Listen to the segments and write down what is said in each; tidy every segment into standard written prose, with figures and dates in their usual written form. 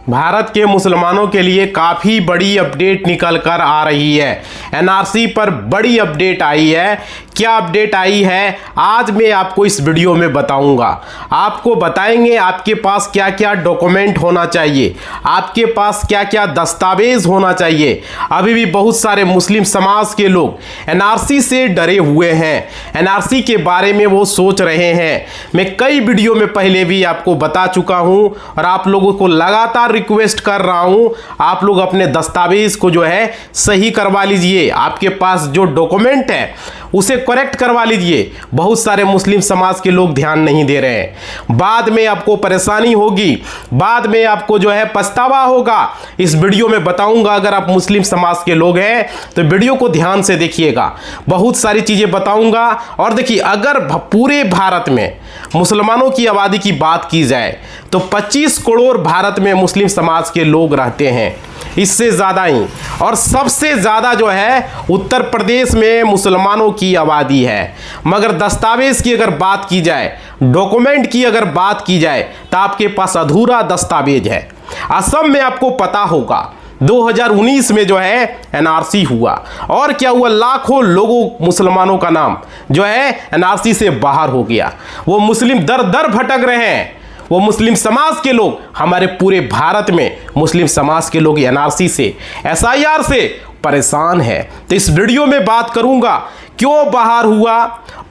भारत के मुसलमानों के लिए काफ़ी बड़ी अपडेट निकल कर आ रही है। एनआरसी पर बड़ी अपडेट आई है। क्या अपडेट आई है आज मैं आपको इस वीडियो में बताऊंगा। आपको बताएंगे आपके पास क्या क्या डॉक्यूमेंट होना चाहिए, आपके पास क्या क्या दस्तावेज होना चाहिए। अभी भी बहुत सारे मुस्लिम समाज के लोग एनआरसी से डरे हुए हैं, एनआरसी के बारे में वो सोच रहे हैं। मैं कई वीडियो में पहले भी आपको बता चुका हूं और आप लोगों को लगातार रिक्वेस्ट कर रहा हूं, आप लोग अपने दस्तावेज को जो है सही करवा लीजिए। आपके पास जो डॉक्यूमेंट है उसे करेक्ट करवा लीजिए। बहुत सारे मुस्लिम समाज के लोग ध्यान नहीं दे रहे हैं, बाद में आपको परेशानी होगी, बाद में आपको जो है पछतावा होगा। इस वीडियो में बताऊंगा। अगर आप मुस्लिम समाज के लोग हैं तो वीडियो को ध्यान से देखिएगा, बहुत सारी चीजें बताऊंगा। और देखिए, अगर पूरे भारत में मुसलमानों की आबादी की बात की जाए तो 25 करोड़ भारत में मुस्लिम समाज के लोग रहते हैं, इससे ज़्यादा ही। और सबसे ज़्यादा जो है उत्तर प्रदेश में मुसलमानों की आबादी है। मगर दस्तावेज की अगर बात की जाए, डॉक्यूमेंट की अगर बात की जाए तो आपके पास अधूरा दस्तावेज है। असम में आपको पता होगा 2019 में जो है एनआरसी हुआ, और क्या हुआ, लाखों लोगों मुसलमानों का नाम जो है एनआरसी से बाहर हो गया। वो मुस्लिम दर दर भटक रहे हैं। वो मुस्लिम समाज के लोग, हमारे पूरे भारत में मुस्लिम समाज के लोग एनआरसी से, एसआईआर से परेशान है। तो इस वीडियो में बात करूंगा क्यों बाहर हुआ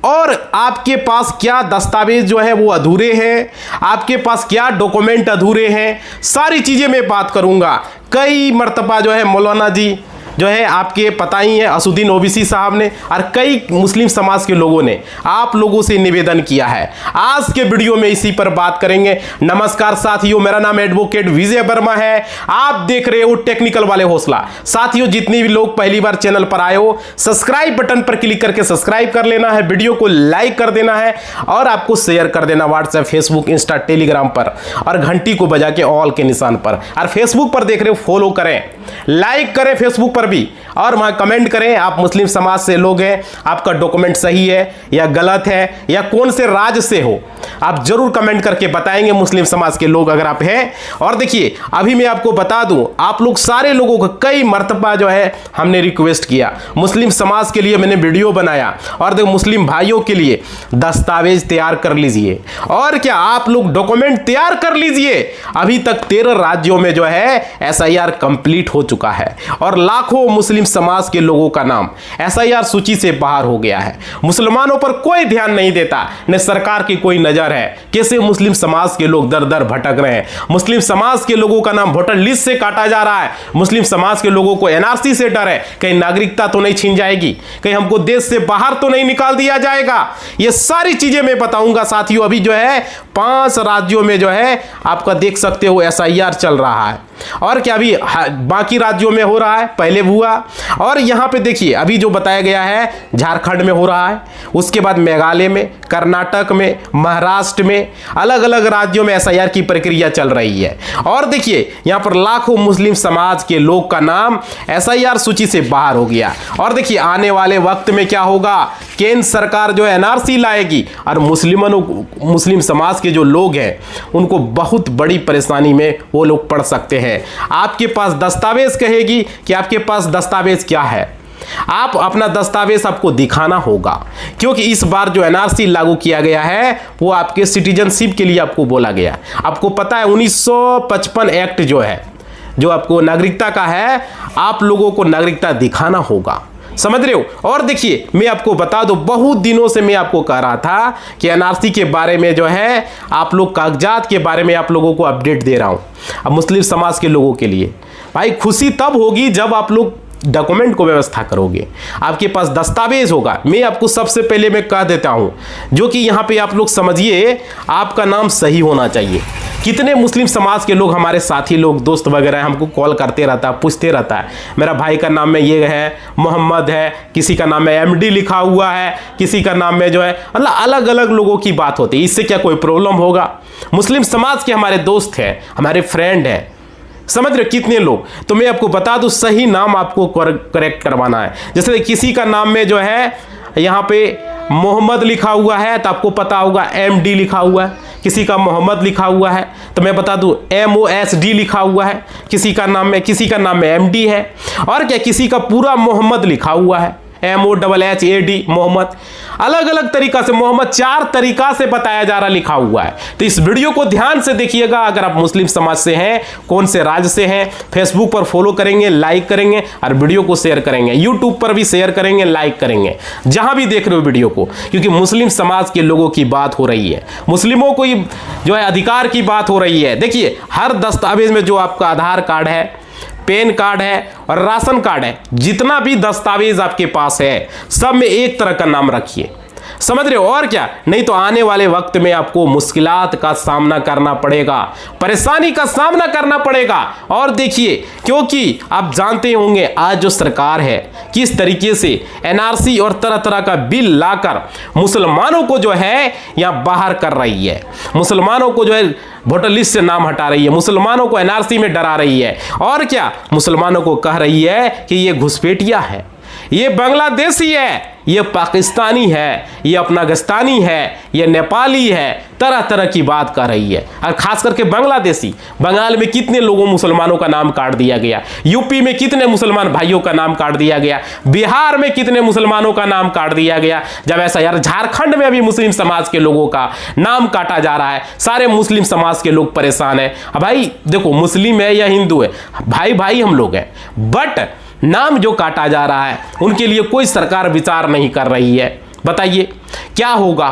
और आपके पास क्या दस्तावेज जो है वो अधूरे हैं, आपके पास क्या डॉक्यूमेंट अधूरे हैं, सारी चीजें मैं बात करूंगा। कई मर्तबा जो है मौलाना जी जो है आपके पता ही है, असुद्दीन ओवैसी साहब ने और कई मुस्लिम समाज के लोगों ने आप लोगों से निवेदन किया है। आज के वीडियो में इसी पर बात करेंगे। नमस्कार साथियों, मेरा नाम एडवोकेट विजय वर्मा है, आप देख रहे हो टेक्निकल वाले हौसला। साथियों, जितने भी लोग पहली बार चैनल पर आए हो, सब्सक्राइब बटन पर क्लिक करके सब्सक्राइब कर लेना है, वीडियो को लाइक कर देना है और आपको शेयर कर देना व्हाट्सएप, फेसबुक, इंस्टा, टेलीग्राम पर, और घंटी को बजा के ऑल के निशान पर। और फेसबुक पर देख रहे हो फॉलो करें, लाइक करें फेसबुक पर भी, और वहां कमेंट करें आप मुस्लिम समाज से लोग हैं, आपका डॉक्यूमेंट सही है या गलत है या कौन से राज्य से हो, आप जरूर कमेंट करके बताएंगे मुस्लिम समाज के लोग अगर आप हैं। और देखिए, अभी मैं आपको बता दूं, आप लोग सारे लोगों को कई मर्तबा जो है हमने रिक्वेस्ट किया, मुस्लिम समाज के लिए मैंने वीडियो बनाया। और देखो, मुस्लिम भाइयों के लिए दस्तावेज तैयार कर लीजिए, और क्या आप लोग डॉक्यूमेंट तैयार कर लीजिए। अभी तक 13 राज्यों में जो है एसआईआर कंप्लीट हो चुका है और लाखों मुस्लिम समाज के लोगों का नाम एसआईआर सूची से बाहर हो गया है। मुसलमानों पर कोई ध्यान नहीं देता, न सरकार की कोई नजर है। कैसे मुस्लिम समाज के लोग दर दर भटक रहे हैं, मुस्लिम समाज के लोगों का नाम वोटर लिस्ट से काटा जा रहा है, मुस्लिम समाज के लोगों को एनआरसी से डर है, कहीं नागरिकता तो नहीं छीन जाएगी, कहीं हमको देश से बाहर तो नहीं निकाल दिया जाएगा। ये सारी चीजें मैं बताऊंगा साथियों। अभी जो है 5 राज्यों में जो है आपका देख सकते हो एसआईआर चल रहा है, और क्या अभी बाकी राज्यों में हो रहा है, पहले हुआ। और यहां पे देखिए, अभी जो बताया गया है झारखंड में हो रहा है, उसके बाद मेघालय में, कर्नाटक में, महाराष्ट्र में, अलग अलग राज्यों में एसआईआर की प्रक्रिया चल रही है। और देखिए, यहां पर लाखों मुस्लिम समाज के लोग का नाम एसआईआर सूची से बाहर हो गया। और देखिए, आने वाले वक्त में क्या होगा, केंद्र सरकार जो एनआरसी लाएगी और मुस्लिम समाज के जो लोग हैं उनको बहुत बड़ी परेशानी में वो लोग पड़ सकते हैं। आपके पास दस्तावेज कहेगी कि आपके पास दस्तावेज क्या है, आप अपना दस्तावेज आपको दिखाना होगा, क्योंकि इस बार जो एनआरसी लागू किया गया है वो आपके सिटीजनशिप के लिए आपको बोला गया। आपको पता है 1955 एक्ट जो है, जो आपको नागरिकता का है, आप लोगों को नागरिकता दिखाना होगा, समझ रहे हो। और देखिए, मैं आपको बता दूं, बहुत दिनों से मैं आपको कह रहा था कि एनआरसी के बारे में जो है आप लोग कागजात के बारे में आप लोगों को अपडेट दे रहा हूं। अब मुस्लिम समाज के लोगों के लिए भाई खुशी तब होगी जब आप लोग डॉक्यूमेंट को व्यवस्था करोगे, आपके पास दस्तावेज होगा। मैं आपको सबसे पहले मैं कह देता हूं, जो कि यहां पे आप लोग समझिए, आपका नाम सही होना चाहिए। कितने मुस्लिम समाज के लोग, हमारे साथी लोग, दोस्त वगैरह हमको कॉल करते रहता है, पूछते रहता है, मेरा भाई का नाम में ये है, मोहम्मद है, किसी का नाम में एमडी लिखा हुआ है, किसी का नाम में जो है, मतलब अलग अलग लोगों की बात होती है। इससे क्या कोई प्रॉब्लम होगा? मुस्लिम समाज के हमारे दोस्त हैं, हमारे फ्रेंड हैं, समझ रहे कितने लोग। तो मैं आपको बता दूं, सही नाम आपको करेक्ट करवाना है। जैसे किसी का नाम में जो है यहाँ पे मोहम्मद लिखा हुआ है तो आपको पता होगा एमडी लिखा हुआ है, किसी का मोहम्मद लिखा हुआ है, तो मैं बता दूं MOSD लिखा हुआ है, किसी का नाम में MD है, और क्या किसी का पूरा मोहम्मद लिखा हुआ है MOHHAD मोहम्मद। अलग अलग तरीका से मोहम्मद 4 तरीका से बताया जा रहा लिखा हुआ है। तो इस वीडियो को ध्यान से देखिएगा। अगर आप मुस्लिम समाज से हैं, कौन से राज्य से हैं, फेसबुक पर फॉलो करेंगे, लाइक करेंगे और वीडियो को शेयर करेंगे, यूट्यूब पर भी शेयर करेंगे, लाइक करेंगे, जहां भी देख रहे हो वीडियो को, क्योंकि मुस्लिम समाज के लोगों की बात हो रही है, मुस्लिमों को जो है अधिकार की बात हो रही है। देखिए हर दस्तावेज में जो आपका आधार कार्ड है, पैन कार्ड है और राशन कार्ड है, जितना भी दस्तावेज आपके पास है सब में एक तरह का नाम रखिए, समझ रहे हो? और क्या, नहीं तो आने वाले वक्त में आपको मुश्किलात का सामना करना पड़ेगा, परेशानी का सामना करना पड़ेगा। और देखिए, क्योंकि आप जानते होंगे आज जो सरकार है किस तरीके से NRC और तरह तरह का बिल लाकर मुसलमानों को जो है यहाँ बाहर कर रही है, मुसलमानों को जो है वोटर लिस्ट से नाम हटा रही है, मुसलमानों को NRC में डरा रही है, और क्या मुसलमानों को कह रही है कि ये घुसपैठिया है, ये बांग्लादेशी है, ये पाकिस्तानी है, ये अफगानिस्तानी है, ये नेपाली है, तरह तरह की बात कर रही है। और खास करके बांग्लादेशी, बंगाल में कितने लोगों मुसलमानों का नाम काट दिया गया, यूपी में कितने मुसलमान भाइयों का नाम काट दिया गया, बिहार में कितने मुसलमानों का नाम काट दिया गया। जब ऐसा यार झारखंड में अभी मुस्लिम समाज के लोगों का नाम काटा जा रहा है, सारे मुस्लिम समाज के लोग परेशान है। भाई देखो, मुस्लिम है या हिंदू है, भाई भाई हम लोग हैं, बट नाम जो काटा जा रहा है उनके लिए कोई सरकार विचार नहीं कर रही है। बताइए क्या होगा,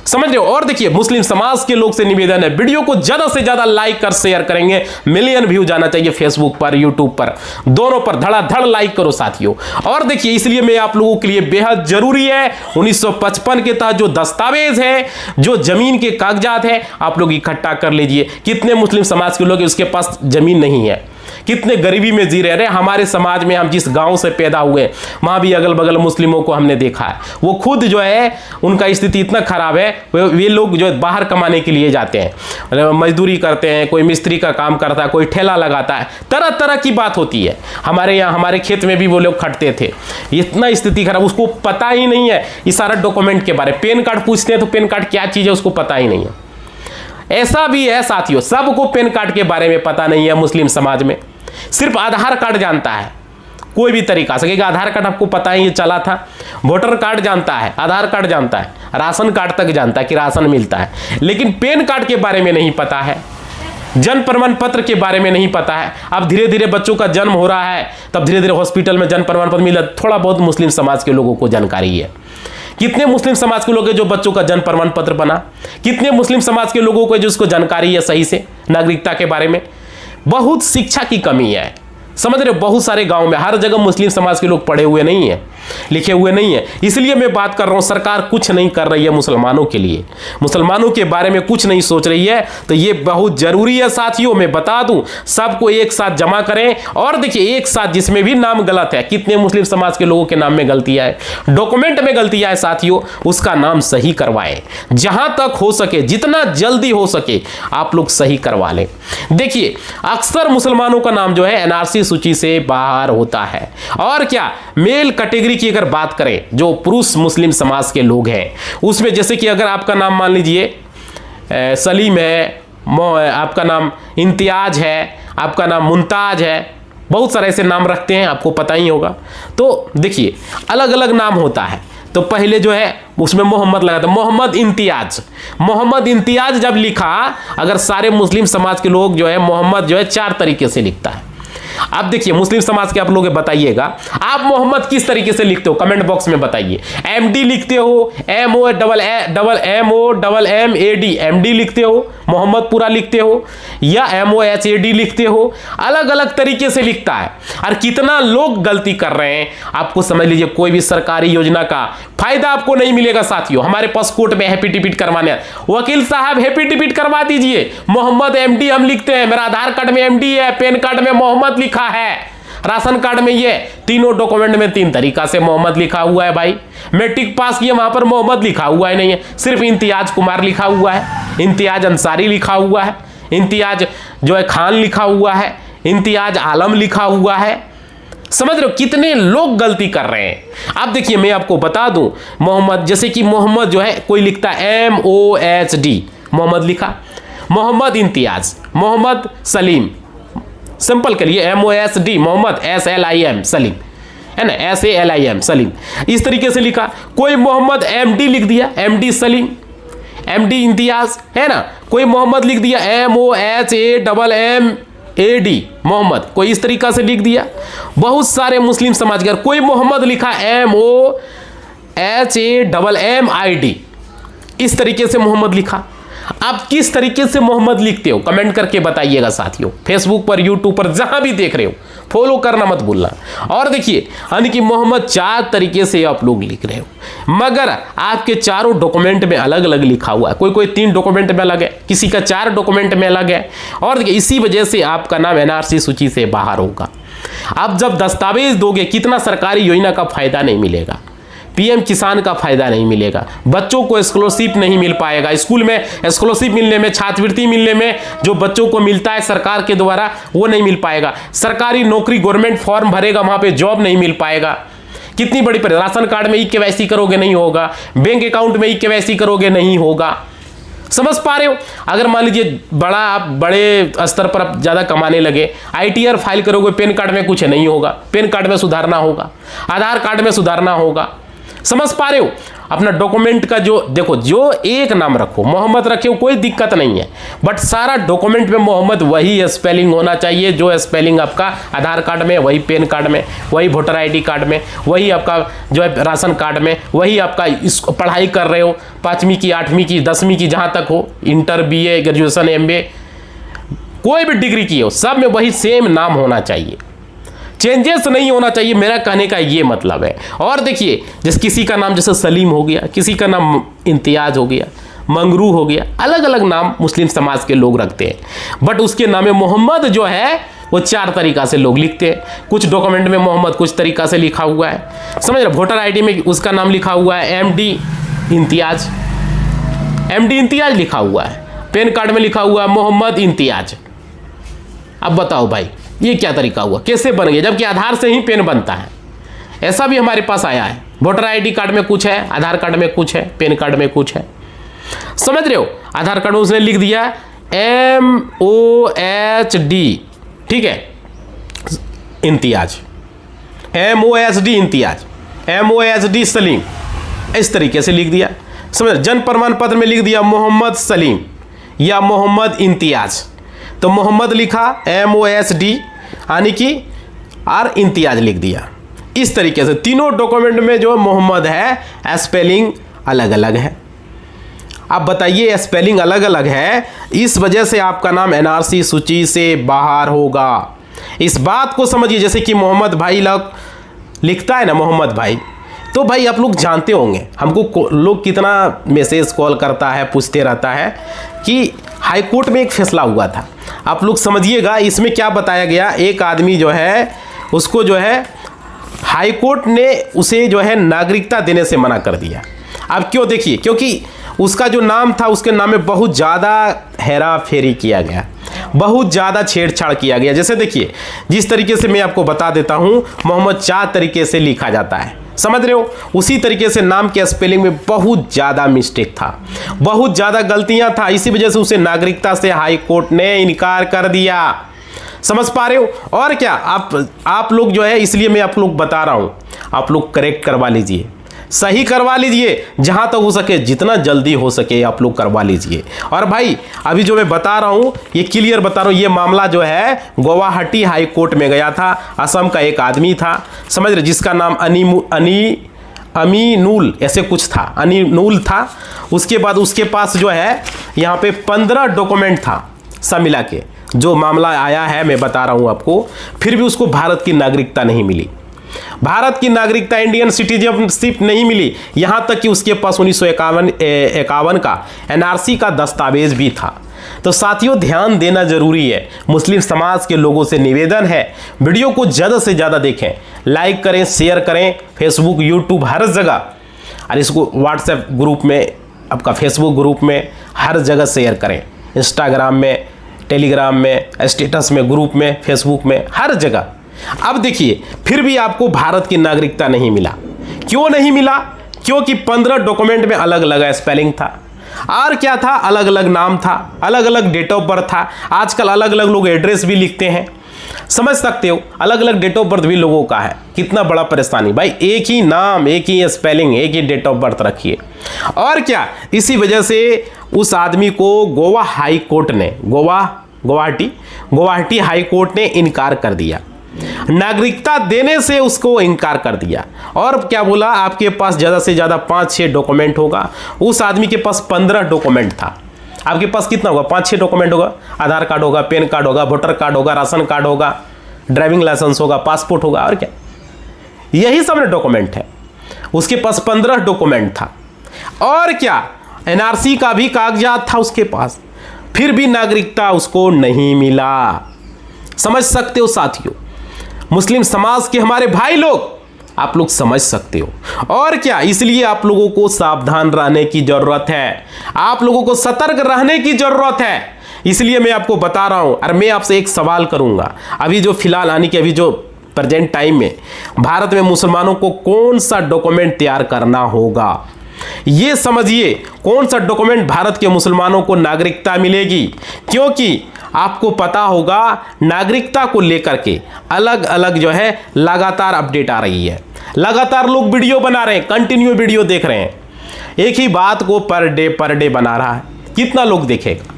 समझ रहे हो? और देखिए, मुस्लिम समाज के लोग से निवेदन है, वीडियो को ज्यादा से ज्यादा लाइक कर शेयर करेंगे, मिलियन व्यू जाना चाहिए फेसबुक पर, यूट्यूब पर, दोनों पर धड़ाधड़ लाइक करो साथियों। और देखिए, इसलिए मैं आप लोगों के लिए बेहद जरूरी है 1955 के तहत जो दस्तावेज है, जो जमीन के कागजात है, आप लोग इकट्ठा कर लीजिए। कितने मुस्लिम समाज के लोग उसके पास जमीन नहीं है, कितने गरीबी में जी रहे हैं। हमारे समाज में हम जिस गांव से पैदा हुए वहां भी अगल बगल मुस्लिमों को हमने देखा है, वो खुद जो है उनका स्थिति इतना खराब है, वे लोग जो है बाहर कमाने के लिए जाते हैं, मजदूरी करते हैं, कोई मिस्त्री का काम करता है, कोई ठेला लगाता है, तरह तरह की बात होती है। हमारे यहाँ हमारे खेत में भी वो लोग खटते थे, इतना स्थिति खराब, उसको पता ही नहीं है ये सारा डॉक्यूमेंट के बारे में। पैन कार्ड पूछते हैं तो पैन कार्ड क्या चीज़ है उसको पता ही नहीं है। ऐसा भी है साथियों, सबको पैन कार्ड के बारे में पता नहीं है मुस्लिम समाज में, सिर्फ आधार कार्ड जानता है कोई भी तरीका से, क्योंकि आधार कार्ड आपको पता ही चला था, वोटर कार्ड जानता है, आधार कार्ड जानता है, राशन कार्ड तक जानता है कि राशन मिलता है, लेकिन पैन कार्ड के बारे में नहीं पता है, जन्म प्रमाण पत्र के बारे में नहीं पता है। अब धीरे धीरे बच्चों का जन्म हो रहा है, तब धीरे धीरे हॉस्पिटल में जन्म प्रमाण पत्र मिला, थोड़ा बहुत मुस्लिम समाज के लोगों को जानकारी है। कितने मुस्लिम समाज के लोग हैं जो बच्चों का जन्म प्रमाण पत्र बना, कितने मुस्लिम समाज के लोगों को जिसको जानकारी है सही से नागरिकता के बारे में। बहुत शिक्षा की कमी है, समझ रहे हो? बहुत सारे गांव में हर जगह मुस्लिम समाज के लोग पढ़े हुए नहीं है, लिखे हुए नहीं है। इसलिए मैं बात कर रहा हूं, सरकार कुछ नहीं कर रही है मुसलमानों के लिए, मुसलमानों के बारे में कुछ नहीं सोच रही है। तो ये बहुत जरूरी है साथियों, मैं बता दूं, सबको एक साथ जमा करें। और देखिए, एक साथ जिसमें भी नाम गलत है, कितने मुस्लिम समाज के लोगों के नाम में गलतियां है, डॉक्यूमेंट में गलतियां है साथियों, उसका नाम सही करवाएं। जहां तक हो सके, जितना जल्दी हो सके आप लोग सही करवा लें। देखिए, अक्सर मुसलमानों का नाम जो है NRC सूची से बाहर होता है। और क्या, मेल कैटेगरी की अगर बात करें, जो पुरुष मुस्लिम समाज के लोग हैं, उसमें जैसे कि अगर आपका नाम मान लीजिए सलीम है, आपका नाम इम्तियाज है, आपका नाम मुमताज है, बहुत सारे ऐसे नाम रखते हैं, आपको पता ही होगा। तो देखिए, अलग अलग नाम होता है। तो पहले जो है उसमें मोहम्मद लगा था, मोहम्मद इम्तियाज। मोहम्मद इम्तियाज जब लिखा, अगर सारे मुस्लिम समाज के लोग जो है मोहम्मद जो है 4 तरीके से लिखता है। अब देखिए, मुस्लिम समाज के आप लोग बताइएगा, आप मोहम्मद किस तरीके से लिखते हो, कमेंट बॉक्स में बताइए। MD लिखते हो, MOMMAD MD लिखते हो, मोहम्मद पूरा लिखते हो, या MOHAD लिखते हो, अलग अलग तरीके से लिखता है। और कितना लोग गलती कर रहे हैं, आपको समझ लीजिए। कोई भी सरकारी योजना का फायदा आपको नहीं मिलेगा साथियों। हमारे पास कोर्ट में हैप्पी टिपिट करवाने, वकील साहब हैप्पी टिपिट करवा दीजिए, मोहम्मद MD हम लिखते हैं, मेरा आधार कार्ड में MD है, पैन कार्ड में मोहम्मद लिखा है, राशन कार्ड में ये, तीनों डॉक्यूमेंट में 3 तरीका से मोहम्मद लिखा हुआ है। भाई मैट्रिक पास किया, वहां पर मोहम्मद लिखा हुआ है नहीं है, सिर्फ इम्तियाज कुमार लिखा हुआ है, इम्तियाज अंसारी लिखा हुआ है, इम्तियाज जो है खान लिखा हुआ है, इम्तियाज आलम लिखा हुआ है। समझ रहे हो कितने लोग गलती कर रहे हैं। अब देखिए, मैं आपको बता दूं, मोहम्मद, जैसे कि मोहम्मद जो है कोई लिखता है MOHD, मोहम्मद लिखा, मोहम्मद इम्तियाज, मोहम्मद सलीम, सिंपल करिए MOSD मोहम्मद SLIM सलीम, है ना, SALIM सलीम, इस तरीके से लिखा। कोई मोहम्मद MD लिख दिया, MD सलीम, MD इम्तियाज, है ना। कोई मोहम्मद लिख दिया MOHAMMAD मोहम्मद, कोई इस तरीका से लिख दिया। बहुत सारे मुस्लिम समाज के, कोई मोहम्मद लिखा MOHAMMID, इस तरीके से मोहम्मद लिखा। आप किस तरीके से मोहम्मद लिखते हो कमेंट करके बताइएगा साथियों। फेसबुक पर, यूट्यूब पर, जहां भी देख रहे हो फॉलो करना मत भूलना। और देखिए यानी कि मोहम्मद 4 तरीके से आप लोग लिख रहे हो, मगर आपके चारों डॉक्यूमेंट में अलग अलग लिखा हुआ है। कोई 3 डॉक्यूमेंट में अलग है, किसी का 4 डॉक्यूमेंट में अलग है। और देखिए इसी वजह से आपका नाम NRC सूची से बाहर होगा। आप जब दस्तावेज दोगे, कितना सरकारी योजना का फायदा नहीं मिलेगा, PM किसान का फायदा नहीं मिलेगा, बच्चों को स्कॉलरशिप नहीं मिल पाएगा, स्कूल में स्कॉलरशिप मिलने में, छात्रवृत्ति मिलने में जो बच्चों को मिलता है सरकार के द्वारा वो नहीं मिल पाएगा, सरकारी नौकरी गवर्नमेंट फॉर्म भरेगा वहां पे जॉब नहीं मिल पाएगा। कितनी बड़ी राशन कार्ड में KYC करोगे नहीं होगा, बैंक अकाउंट में KYC करोगे नहीं होगा। समझ पा रहे हो? अगर मान लीजिए आप बड़े स्तर पर आप ज़्यादा कमाने लगे, ITR फाइल करोगे, पैन कार्ड में कुछ नहीं होगा, पैन कार्ड में सुधारना होगा, आधार कार्ड में सुधारना होगा। समझ पा रहे हो? अपना डॉक्यूमेंट का जो देखो, जो एक नाम रखो, मोहम्मद रखे हो कोई दिक्कत नहीं है, बट सारा डॉक्यूमेंट में मोहम्मद वही स्पेलिंग होना चाहिए जो स्पेलिंग आपका आधार कार्ड में, वही पैन कार्ड में, वही वोटर ID कार्ड में, वही आपका जो है राशन कार्ड में, वही आपका इस पढ़ाई कर रहे हो 5वीं की, 8वीं की, 10वीं की, जहाँ तक हो, इंटर, BA, ग्रेजुएशन, MA, कोई भी डिग्री की हो, सब में वही सेम नाम होना चाहिए, चेंजेस नहीं होना चाहिए। मेरा कहने का ये मतलब है। और देखिए जैसे किसी का नाम जैसे सलीम हो गया, किसी का नाम इम्तियाज हो गया, मंगरू हो गया, अलग अलग नाम मुस्लिम समाज के लोग रखते हैं, बट उसके नाम में मोहम्मद जो है वो 4 तरीका से लोग लिखते हैं। कुछ डॉक्यूमेंट में मोहम्मद कुछ तरीका से लिखा हुआ है, समझ रहे। वोटर ID में उसका नाम लिखा हुआ है MD इम्तियाज, MD इम्तियाज लिखा हुआ है, पैन कार्ड में लिखा हुआ है मोहम्मद इम्तियाज। अब बताओ भाई ये क्या तरीका हुआ, कैसे बन गया, जबकि आधार से ही पेन बनता है। ऐसा भी हमारे पास आया है, वोटर ID कार्ड में कुछ है, आधार कार्ड में कुछ है, पैन कार्ड में कुछ है, समझ रहे हो। आधार कार्ड में उसने लिख दिया MOHD, ठीक है, इम्तियाज, MOSD इम्तियाज, MOHD सलीम, इस तरीके से लिख दिया, समझ। जन्म प्रमाण पत्र में लिख दिया मोहम्मद सलीम या मोहम्मद इम्तियाज, तो मोहम्मद लिखा MOSD यानी कि और इम्तियाज लिख दिया। इस तरीके से तीनों डॉक्यूमेंट में जो मोहम्मद है स्पेलिंग अलग अलग है। अब बताइए स्पेलिंग अलग अलग है, इस वजह से आपका नाम NRC सूची से बाहर होगा। इस बात को समझिए। जैसे कि मोहम्मद भाई लिखता है ना, मोहम्मद भाई, तो भाई आप लोग जानते होंगे, हमको लोग कितना मैसेज कॉल करता है, पूछते रहता है कि हाई कोर्ट में एक फैसला हुआ था। आप लोग समझिएगा इसमें क्या बताया गया। एक आदमी जो है उसको जो है हाई कोर्ट ने उसे जो है नागरिकता देने से मना कर दिया। अब क्यों? देखिए, क्योंकि उसका जो नाम था उसके नाम में बहुत ज़्यादा हेरा फेरी किया गया, बहुत ज़्यादा छेड़छाड़ किया गया। जैसे देखिए, जिस तरीके से मैं आपको बता देता हूँ, मोहम्मद 4 तरीके से लिखा जाता है, समझ रहे हो। उसी तरीके से नाम के स्पेलिंग में बहुत ज़्यादा मिस्टेक था, बहुत ज़्यादा गलतियां था। इसी वजह से उसे नागरिकता से हाई कोर्ट ने इनकार कर दिया। समझ पा रहे हो? और क्या आप लोग जो है, इसलिए मैं आप लोग बता रहा हूं, आप लोग करेक्ट करवा लीजिए, सही करवा लीजिए, जहां तक हो सके, जितना जल्दी हो सके आप लोग करवा लीजिए। और भाई अभी जो मैं बता रहा हूं ये क्लियर बता रहा हूं, ये मामला जो है गुवाहाटी हाई कोर्ट में गया था। असम का एक आदमी था, समझ रहे, जिसका नाम अमीनुल ऐसे कुछ था, अनीनुल था। उसके बाद उसके पास जो है यहाँ पे 15 डॉक्यूमेंट था सब मिला के। जो मामला आया है मैं बता रहा हूँ आपको, फिर भी उसको भारत की नागरिकता नहीं मिली, भारत की नागरिकता, इंडियन सिटीजनशिप नहीं मिली। यहाँ तक कि उसके पास 1951 का NRC का दस्तावेज भी था। तो साथियों ध्यान देना जरूरी है। मुस्लिम समाज के लोगों से निवेदन है, वीडियो को ज़्यादा से ज़्यादा देखें, लाइक करें, शेयर करें, फेसबुक, यूट्यूब, हर जगह, और इसको व्हाट्सएप ग्रुप में, आपका फेसबुक ग्रुप में, हर जगह शेयर करें, इंस्टाग्राम में, टेलीग्राम में, स्टेटस में, ग्रुप में, फेसबुक में, हर जगह। अब देखिए, फिर भी आपको भारत की नागरिकता नहीं मिला। क्यों नहीं मिला? क्योंकि 15 डॉक्यूमेंट में अलग अलग स्पेलिंग था। और क्या था, अलग अलग नाम था, अलग अलग डेट ऑफ बर्थ था। आजकल अलग अलग लोग एड्रेस भी लिखते हैं, समझ सकते हो, अलग अलग डेट ऑफ बर्थ भी लोगों का है। कितना बड़ा परेशानी भाई, एक ही नाम, एक ही स्पेलिंग, एक ही डेट ऑफ बर्थ रखिए। और क्या, इसी वजह से उस आदमी को गोवा हाई कोर्ट ने, गुवाहाटी हाई कोर्ट ने इनकार कर दिया, नागरिकता देने से उसको इनकार कर दिया। और क्या बोला, आपके पास ज़्यादा से ज़्यादा 5-6 डॉक्यूमेंट होगा। उस आदमी के पास 15 डॉक्यूमेंट था। आपके पास कितना होगा, 5-6 डॉक्यूमेंट होगा, आधार कार्ड होगा, पैन कार्ड होगा, वोटर कार्ड होगा, राशन कार्ड होगा, ड्राइविंग लाइसेंस होगा, पासपोर्ट होगा, और क्या, यही सब डॉक्यूमेंट है। उसके पास 15 डॉक्यूमेंट था। और क्या, एनआरसी का भी कागजात था उसके पास, फिर भी नागरिकता उसको नहीं मिला। समझ सकते हो साथियों, मुस्लिम समाज के हमारे भाई लोग, आप लोग समझ सकते हो। और क्या, इसलिए आप लोगों को सावधान रहने की जरूरत है, आप लोगों को सतर्क रहने की जरूरत है। इसलिए मैं आपको बता रहा हूं। और मैं आपसे एक सवाल करूंगा, अभी जो फिलहाल यानी कि अभी जो प्रेजेंट टाइम में भारत में मुसलमानों को कौन सा डॉक्यूमेंट तैयार करना होगा, ये समझिए, कौन सा डॉक्यूमेंट भारत के मुसलमानों को नागरिकता मिलेगी। क्योंकि आपको पता होगा, नागरिकता को लेकर के अलग अलग जो है लगातार अपडेट आ रही है, लगातार लोग वीडियो बना रहे हैं, कंटिन्यू वीडियो देख रहे हैं, एक ही बात को पर डे बना रहा है। कितना लोग देखेगा,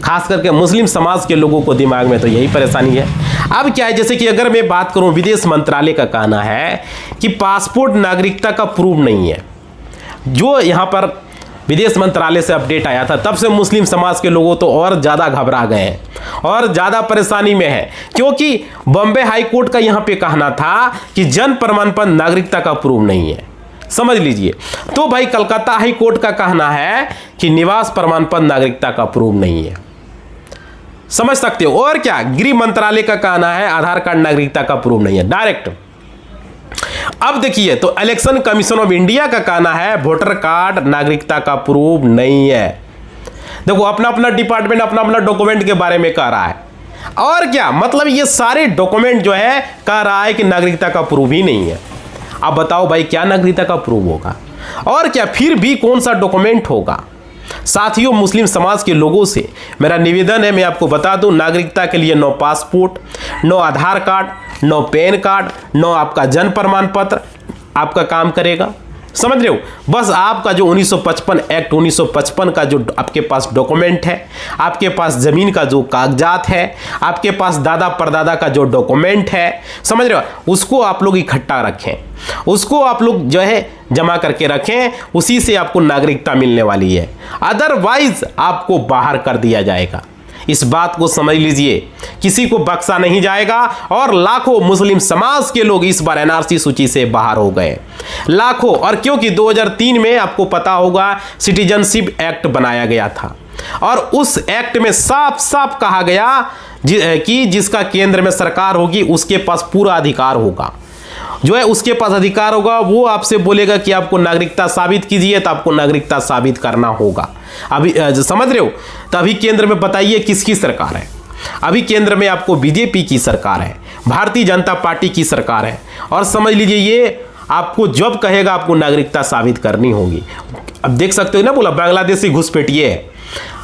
खास करके मुस्लिम समाज के लोगों को दिमाग में तो यही परेशानी है। अब क्या है, जैसे कि अगर मैं बात करूं, विदेश मंत्रालय का कहना है कि पासपोर्ट नागरिकता का प्रूफ नहीं है। जो यहाँ पर विदेश मंत्रालय से अपडेट आया था, तब से मुस्लिम समाज के लोगों तो और ज़्यादा घबरा गए हैं और ज़्यादा परेशानी में है। क्योंकि बॉम्बे हाई कोर्ट का यहाँ पे कहना था कि जन्म प्रमाण पत्र नागरिकता का प्रूफ नहीं है, समझ लीजिए। तो भाई कलकत्ता हाई कोर्ट का कहना है कि निवास प्रमाण पत्र नागरिकता का प्रूफ नहीं है, समझ सकते हो। और क्या, गृह मंत्रालय का कहना है आधार कार्ड नागरिकता का प्रूफ नहीं है, डायरेक्ट। अब देखिए, तो इलेक्शन कमीशन ऑफ इंडिया का कहना है वोटर कार्ड नागरिकता का प्रूफ नहीं है। देखो, अपना अपना डिपार्टमेंट अपना अपना डॉक्यूमेंट के बारे में कह रहा है। और क्या, मतलब ये सारे डॉक्यूमेंट जो है कह रहा है कि नागरिकता का प्रूफ ही नहीं है। अब बताओ भाई, क्या नागरिकता का प्रूफ होगा? और क्या, फिर भी कौन सा डॉक्यूमेंट होगा? साथियों, मुस्लिम समाज के लोगों से मेरा निवेदन है, मैं आपको बता दूं, नागरिकता के लिए no passport, no Aadhaar card, no PAN card, no आपका जन्म प्रमाण पत्र आपका काम करेगा, समझ रहे हो। बस आपका जो 1955 एक्ट 1955 का जो आपके पास डॉक्यूमेंट है, आपके पास ज़मीन का जो कागजात है, आपके पास दादा परदादा का जो डॉक्यूमेंट है, समझ रहे हो, उसको आप लोग इकट्ठा रखें, उसको आप लोग जो है जमा करके रखें, उसी से आपको नागरिकता मिलने वाली है। अदरवाइज आपको बाहर कर दिया जाएगा। इस बात को समझ लीजिए, किसी को बख्शा नहीं जाएगा। और लाखों मुस्लिम समाज के लोग इस बार एनआरसी सूची से बाहर हो गए, लाखों। और क्योंकि 2003 में आपको पता होगा सिटीजनशिप एक्ट बनाया गया था, और उस एक्ट में साफ साफ कहा गया कि जिसका केंद्र में सरकार होगी उसके पास पूरा अधिकार होगा, जो है उसके पास अधिकार होगा। वो आपसे बोलेगा कि आपको नागरिकता साबित कीजिए, तो आपको नागरिकता साबित करना होगा। अभी समझ रहे हो, तो अभी केंद्र में बताइए किसकी सरकार है? अभी केंद्र में आपको बीजेपी की सरकार है, भारतीय जनता पार्टी की सरकार है। और समझ लीजिए, ये आपको जब कहेगा आपको नागरिकता साबित करनी होगी। अब देख सकते हो ना, बोला बांग्लादेशी घुसपैठिए है,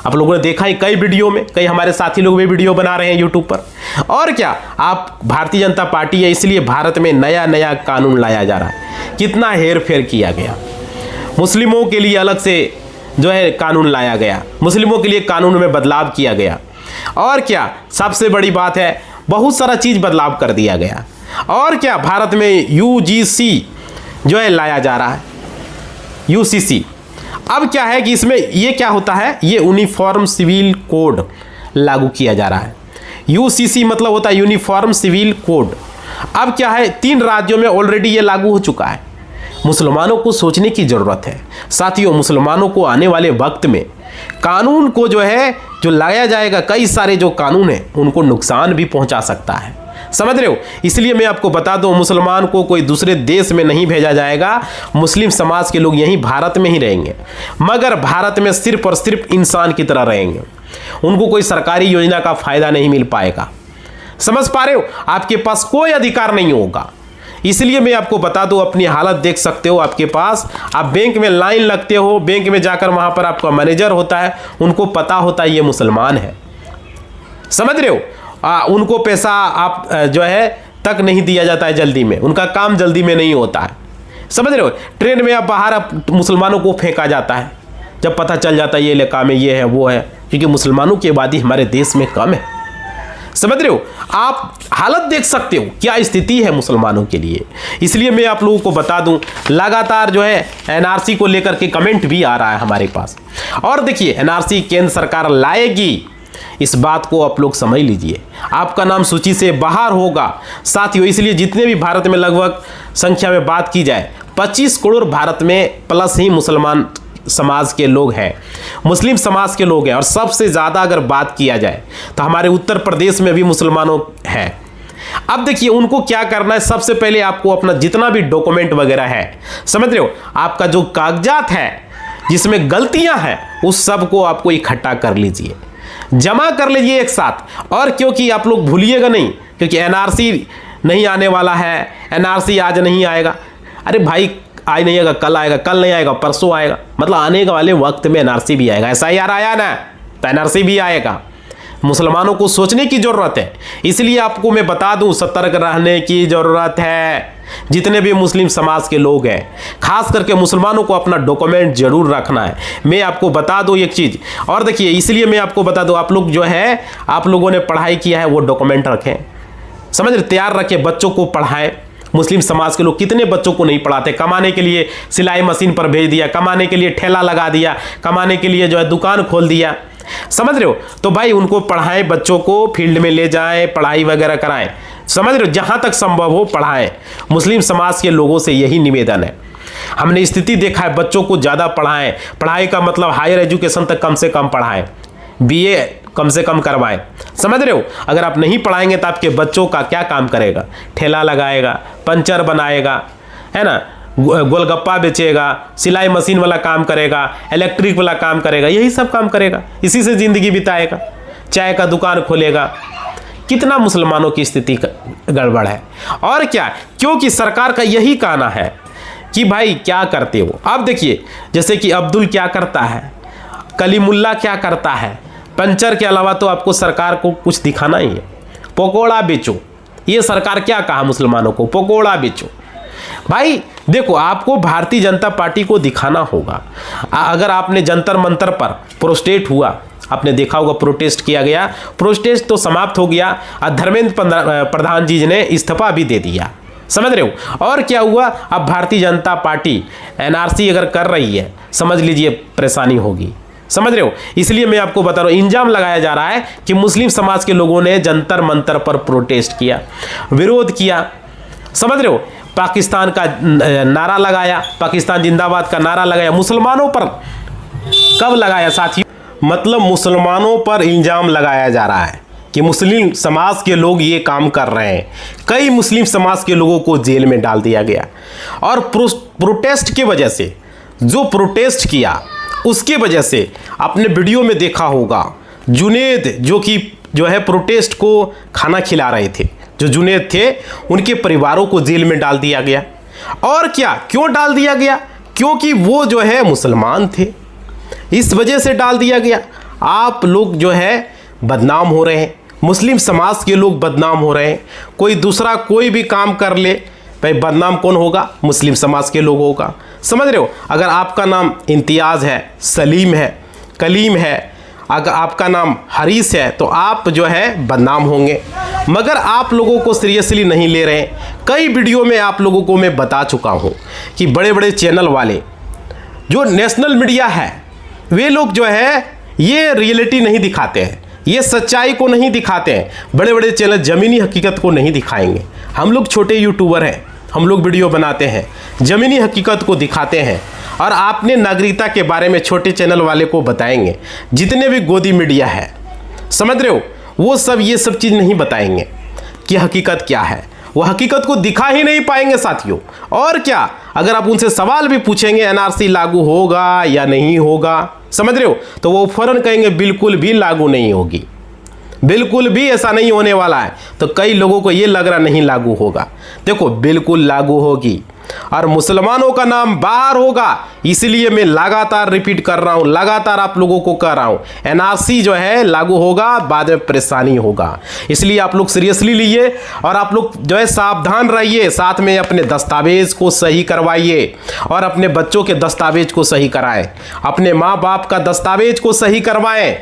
आप लोगों ने देखा ही कई वीडियो में, कई हमारे साथी लोग भी वीडियो बना रहे हैं यूट्यूब पर। और क्या, आप भारतीय जनता पार्टी है, इसलिए भारत में नया नया कानून लाया जा रहा है। कितना हेर फेर किया गया, मुस्लिमों के लिए अलग से जो है कानून लाया गया, मुस्लिमों के लिए कानून में बदलाव किया गया। और क्या, सबसे बड़ी बात है, बहुत सारा चीज़ बदलाव कर दिया गया। और क्या, भारत में यूजीसी जो है लाया जा रहा है, यूसीसी। अब क्या है कि इसमें ये क्या होता है, ये यूनिफॉर्म सिविल कोड लागू किया जा रहा है। यूसीसी मतलब होता है यूनिफॉर्म सिविल कोड। अब क्या है, 3 राज्यों में ऑलरेडी ये लागू हो चुका है। मुसलमानों को सोचने की ज़रूरत है साथियों। मुसलमानों को आने वाले वक्त में कानून को जो है जो लाया जाएगा, कई सारे जो कानून हैं उनको नुकसान भी पहुंचा सकता है, समझ रहे हो। इसलिए मैं आपको बता दूं, मुसलमान को कोई दूसरे देश में नहीं भेजा जाएगा, मुस्लिम समाज के लोग यहीं भारत में ही रहेंगे, मगर भारत में सिर्फ और सिर्फ इंसान की तरह रहेंगे। उनको कोई सरकारी योजना का फायदा नहीं मिल पाएगा, समझ पा रहे हो। आपके पास कोई अधिकार नहीं होगा। इसलिए मैं आपको बता दूं, अपनी हालत देख सकते हो आपके पास। आप बैंक में लाइन लगते हो, बैंक में जाकर वहां पर आपका मैनेजर होता है, उनको पता होता है ये मुसलमान है, समझ रहे हो। उनको पैसा आप जो है तक नहीं दिया जाता है जल्दी में, उनका काम जल्दी में नहीं होता है, समझ रहे हो। ट्रेन में आप बाहर मुसलमानों को फेंका जाता है जब पता चल जाता है ये इलाका में ये है वो है, क्योंकि मुसलमानों की आबादी हमारे देश में कम है, समझ रहे हो। आप हालत देख सकते हो क्या स्थिति है मुसलमानों के लिए। इसलिए मैं आप लोगों को बता दूं, लगातार जो है एनआरसी को लेकर के कमेंट भी आ रहा है हमारे पास। और देखिए, एनआरसी केंद्र सरकार लाएगी, इस बात को आप लोग समझ लीजिए। आपका नाम सूची से बाहर होगा साथियों। इसलिए जितने भी भारत में लगभग संख्या में बात की जाए, 25 करोड़ भारत में प्लस ही मुसलमान समाज के लोग हैं, मुस्लिम समाज के लोग हैं। और सबसे ज़्यादा अगर बात किया जाए तो हमारे उत्तर प्रदेश में भी मुसलमानों हैं। अब देखिए, उनको क्या करना है, सबसे पहले आपको अपना जितना भी डॉक्यूमेंट वगैरह है, समझ रहे हो, आपका जो कागजात है जिसमें गलतियां हैं, उस सब को आपको इकट्ठा कर लीजिए, जमा कर लीजिए एक साथ। और क्योंकि आप लोग भूलिएगा नहीं, क्योंकि एनआरसी नहीं आने वाला है, एनआरसी आज नहीं आएगा। अरे भाई, आज नहीं आएगा, कल आएगा, कल नहीं आएगा, परसों आएगा, मतलब आने वाले वक्त में एनआरसी भी आएगा। SIR आया ना, तो एनआरसी भी आएगा। मुसलमानों को सोचने की ज़रूरत है। इसलिए आपको मैं बता दूं, सतर्क रहने की ज़रूरत है। जितने भी मुस्लिम समाज के लोग हैं, खास करके मुसलमानों को अपना डॉक्यूमेंट जरूर रखना है। मैं आपको बता दूं एक चीज़ और, देखिए, इसलिए मैं आपको बता दूं, आप लोग जो है, आप लोगों ने पढ़ाई किया है वो डॉक्यूमेंट रखें, समझ रहे, तैयार रखें, बच्चों को पढ़ाएं। मुस्लिम समाज के लोग कितने बच्चों को नहीं पढ़ाते, कमाने के लिए सिलाई मशीन पर भेज दिया, कमाने के लिए ठेला लगा दिया, कमाने के लिए जो है दुकान खोल दिया, समझ रहे हो। तो भाई उनको पढ़ाएं, बच्चों को फील्ड में ले जाएं, पढ़ाई वगैरह कराएं, समझ रहे हो, जहां तक संभव हो पढ़ाएं। मुस्लिम समाज के लोगों से यही निवेदन है। हमने स्थिति देखा है, बच्चों को ज़्यादा पढ़ाएं। पढ़ाई का मतलब हायर एजुकेशन तक कम से कम पढ़ाएं, BA कम से कम करवाएं, समझ रहे हो। अगर आप नहीं पढ़ाएंगे तो आपके बच्चों का क्या काम करेगा, ठेला लगाएगा, पंचर बनाएगा, है ना, गोलगप्पा बेचेगा, सिलाई मशीन वाला काम करेगा, इलेक्ट्रिक वाला काम करेगा, यही सब काम करेगा, इसी से ज़िंदगी बिताएगा, चाय का दुकान खोलेगा। कितना मुसलमानों की स्थिति गड़बड़ है। और क्या, क्योंकि सरकार का यही कहना है कि भाई क्या करते हो। अब देखिए, जैसे कि अब्दुल क्या करता है, कलीमुल्ला क्या करता है, पंचर के अलावा तो आपको सरकार को कुछ दिखाना ही है। पकोड़ा बेचो, ये सरकार क्या कहा मुसलमानों को, पकोड़ा बेचो। भाई देखो, आपको भारतीय जनता पार्टी को दिखाना होगा। अगर आपने जंतर मंतर पर प्रोटेस्ट हुआ, आपने देखा होगा, प्रोटेस्ट किया गया, प्रोटेस्ट तो समाप्त हो गया, धर्मेंद्र प्रधान जी ने इस्तीफा भी दे दिया, समझ रहे हो। और क्या हुआ, अब भारतीय जनता पार्टी एनआरसी अगर कर रही है, समझ लीजिए परेशानी होगी, समझ रहे हो। इसलिए मैं आपको बता रहा हूँ, इल्जाम लगाया जा रहा है कि मुस्लिम समाज के लोगों ने जंतर मंतर पर प्रोटेस्ट किया, विरोध किया, समझ रहे हो, पाकिस्तान का नारा लगाया, पाकिस्तान जिंदाबाद का नारा लगाया। मुसलमानों पर कब लगाया साथियों, मतलब मुसलमानों पर इल्जाम लगाया जा रहा है कि मुस्लिम समाज के लोग ये काम कर रहे हैं। कई मुस्लिम समाज के लोगों को जेल में डाल दिया गया। और प्रोटेस्ट की वजह से, जो प्रोटेस्ट किया उसके वजह से, आपने वीडियो में देखा होगा, जुनेद जो है प्रोटेस्ट को खाना खिला रहे थे, जो जुनेद थे, उनके परिवारों को जेल में डाल दिया गया। और क्या, क्यों डाल दिया गया, क्योंकि वो जो है मुसलमान थे, इस वजह से डाल दिया गया। आप लोग जो है बदनाम हो रहे हैं, मुस्लिम समाज के लोग बदनाम हो रहे हैं। कोई दूसरा कोई भी काम कर ले, भाई बदनाम कौन होगा, मुस्लिम समाज के लोगों का, समझ रहे हो। अगर आपका नाम इम्तियाज़ है, सलीम है, कलीम है, अगर आपका नाम हरीस है, तो आप जो है बदनाम होंगे। मगर आप लोगों को सीरियसली नहीं ले रहे हैं। कई वीडियो में आप लोगों को मैं बता चुका हूँ कि बड़े बड़े चैनल वाले, जो नेशनल मीडिया है, वे लोग जो है ये रियलिटी नहीं दिखाते हैं, ये सच्चाई को नहीं दिखाते हैं। बड़े बड़े चैनल ज़मीनी हकीकत को नहीं दिखाएंगे। हम लोग छोटे यूट्यूबर हैं, हम लोग वीडियो बनाते हैं, ज़मीनी हकीकत को दिखाते हैं। और आपने नागरिकता के बारे में छोटे चैनल वाले को बताएंगे। जितने भी गोदी मीडिया है, समझ रहे हो, वो सब ये सब चीज़ नहीं बताएंगे कि हकीकत क्या है। वो हकीकत को दिखा ही नहीं पाएंगे साथियों। और क्या, अगर आप उनसे सवाल भी पूछेंगे एनआरसी लागू होगा या नहीं होगा, समझ रहे हो, तो वो फौरन कहेंगे बिल्कुल भी लागू नहीं होगी। बिल्कुल भी ऐसा नहीं होने वाला है। तो कई लोगों को ये लग रहा नहीं लागू होगा, देखो बिल्कुल लागू होगी और मुसलमानों का नाम बाहर होगा। इसलिए मैं लगातार रिपीट कर रहा हूं, लगातार आप लोगों को कह रहा हूं, एनआरसी जो है लागू होगा, बाद में परेशानी होगा। इसलिए आप लोग सीरियसली लीजिए और आप लोग जो है सावधान रहिए, साथ में अपने दस्तावेज को सही करवाइए और अपने बच्चों के दस्तावेज को सही कराएं, अपने माँ बाप का दस्तावेज को सही करवाएं।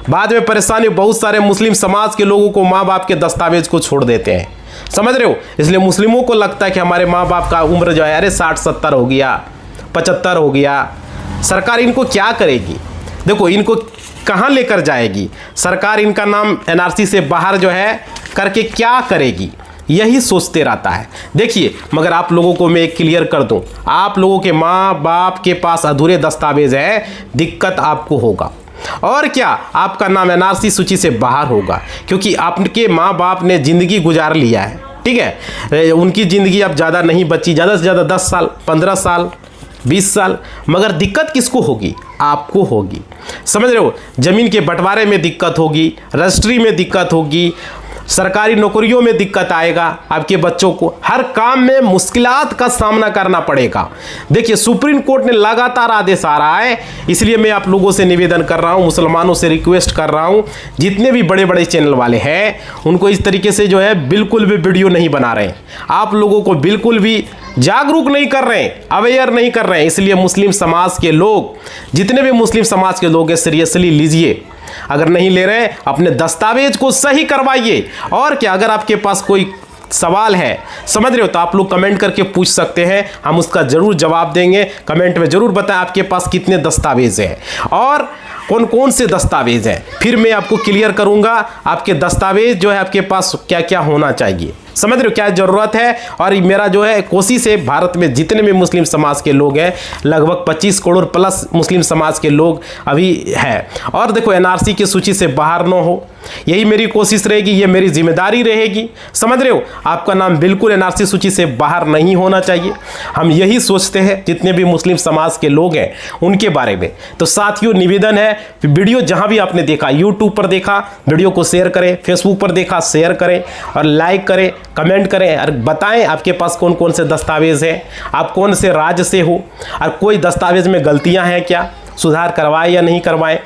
बाद में परेशानी, बहुत सारे मुस्लिम समाज के लोगों को माँ बाप के दस्तावेज को छोड़ देते हैं, समझ रहे हो। इसलिए मुस्लिमों को लगता है कि हमारे माँ बाप का उम्र जो है अरे 60-70 हो गया, 75 हो गया, सरकार इनको क्या करेगी, देखो इनको कहाँ लेकर जाएगी सरकार, इनका नाम एनआरसी से बाहर जो है करके क्या करेगी, यही सोचते रहता है। देखिए मगर आप लोगों को मैं एक क्लियर कर दूं, आप लोगों के माँ बाप के पास अधूरे दस्तावेज है, दिक्कत आपको होगा और क्या आपका नाम एनआरसी सूची से बाहर होगा, क्योंकि आपके माँ बाप ने ज़िंदगी गुजार लिया है, ठीक है। उनकी ज़िंदगी अब ज़्यादा नहीं बची, ज़्यादा से ज़्यादा 10 साल, 15 साल, 20 साल, मगर दिक्कत किसको होगी, आपको होगी, समझ रहे हो। ज़मीन के बंटवारे में दिक्कत होगी, रजिस्ट्री में दिक्कत होगी, सरकारी नौकरियों में दिक्कत आएगा, आपके बच्चों को हर काम में मुश्किलात का सामना करना पड़ेगा। देखिए सुप्रीम कोर्ट ने लगातार आदेश आ रहा है, इसलिए मैं आप लोगों से निवेदन कर रहा हूं, मुसलमानों से रिक्वेस्ट कर रहा हूं, जितने भी बड़े बड़े चैनल वाले हैं उनको इस तरीके से जो है बिल्कुल भी वीडियो नहीं बना रहे हैं, आप लोगों को बिल्कुल भी जागरूक नहीं कर रहे हैं, अवेयर नहीं कर रहे हैं। इसलिए मुस्लिम समाज के लोग, जितने भी मुस्लिम समाज के लोग हैं, सीरियसली लीजिए, अगर नहीं ले रहे अपने दस्तावेज को सही करवाइए। और क्या, अगर आपके पास कोई सवाल है, समझ रहे हो, तो आप लोग कमेंट करके पूछ सकते हैं, हम उसका जरूर जवाब देंगे। कमेंट में जरूर बताएं आपके पास कितने दस्तावेज हैं और कौन कौन से दस्तावेज हैं, फिर मैं आपको क्लियर करूंगा आपके दस्तावेज जो है आपके पास क्या क्या होना चाहिए, समझ रहे हो क्या ज़रूरत है। और मेरा जो है कोशिश है, भारत में जितने भी मुस्लिम समाज के लोग हैं, लगभग 25 करोड़ प्लस मुस्लिम समाज के लोग अभी है, और देखो एनआरसी की सूची से बाहर न हो, यही मेरी कोशिश रहेगी, ये मेरी जिम्मेदारी रहेगी, समझ रहे हो। आपका नाम बिल्कुल एनआरसी सूची से बाहर नहीं होना चाहिए, हम यही सोचते हैं जितने भी मुस्लिम समाज के लोग हैं उनके बारे में। तो साथियों निवेदन है, वीडियो जहां भी आपने देखा, यूट्यूब पर देखा वीडियो को शेयर करें, फेसबुक पर देखा शेयर करें और लाइक करें, कमेंट करें और बताएं आपके पास कौन कौन से दस्तावेज हैं, आप कौन से राज्य से हो और कोई दस्तावेज में गलतियां हैं क्या, सुधार करवाएं या नहीं करवाएं,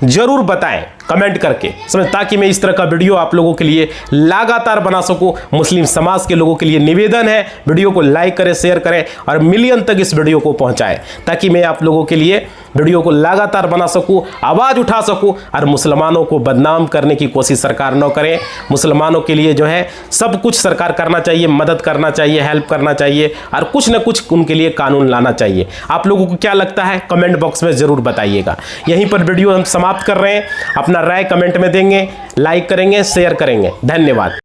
जरूर बताएं कमेंट करके, समझ, ताकि मैं इस तरह का वीडियो आप लोगों के लिए लगातार बना सकूं। मुस्लिम समाज के लोगों के लिए निवेदन है, वीडियो को लाइक करें, शेयर करें और मिलियन तक इस वीडियो को पहुंचाएं, ताकि मैं आप लोगों के लिए वीडियो को लगातार बना सकूं, आवाज़ उठा सकूं और मुसलमानों को बदनाम करने की कोशिश सरकार न करे। मुसलमानों के लिए जो है सब कुछ सरकार करना चाहिए, मदद करना चाहिए, हेल्प करना चाहिए और कुछ न कुछ उनके लिए कानून लाना चाहिए। आप लोगों को क्या लगता है कमेंट बॉक्स में ज़रूर बताइएगा। यहीं पर वीडियो हम समाप्त कर रहे हैं, अपना राय कमेंट में देंगे, लाइक करेंगे, शेयर करेंगे। धन्यवाद।